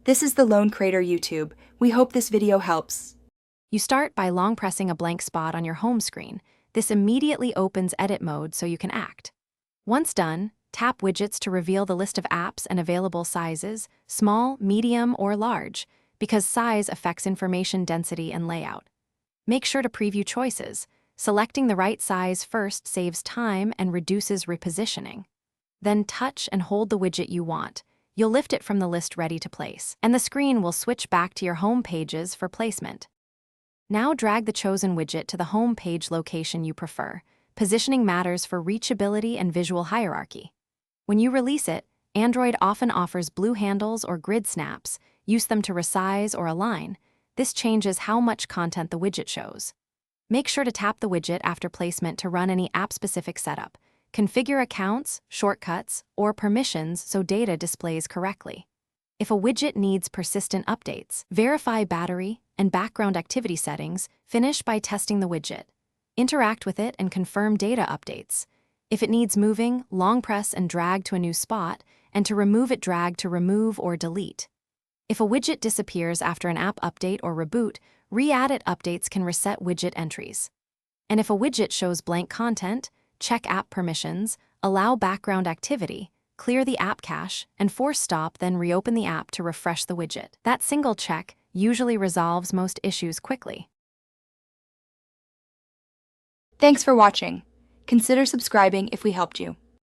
This is the Lone Creator YouTube. We hope this video helps. You start by long pressing a blank spot on your home screen. This immediately opens edit mode so you can act. Once done, tap Widgets to reveal the list of apps and available sizes, small, medium, or large, because size affects information density and layout. Make sure to preview choices. Selecting the right size first saves time and reduces repositioning. Then touch and hold the widget you want. You'll lift it from the list ready to place, and the screen will switch back to your home pages for placement. Now drag the chosen widget to the home page location you prefer. Positioning matters for reachability and visual hierarchy. When you release it, Android often offers blue handles or grid snaps. Use them to resize or align. This changes how much content the widget shows. Make sure to tap the widget after placement to run any app-specific setup. Configure accounts, shortcuts, or permissions so data displays correctly. If a widget needs persistent updates, verify battery and background activity settings. Finish by testing the widget. Interact with it and confirm data updates. If it needs moving, long press and drag to a new spot, and to remove it, drag to remove or delete. If a widget disappears after an app update or reboot, re-add it. Updates can reset widget entries. And if a widget shows blank content, check app permissions, allow background activity, clear the app cache, and force stop, then reopen the app to refresh the widget. That single check usually resolves most issues quickly. Thanks for watching. Consider subscribing if we helped you.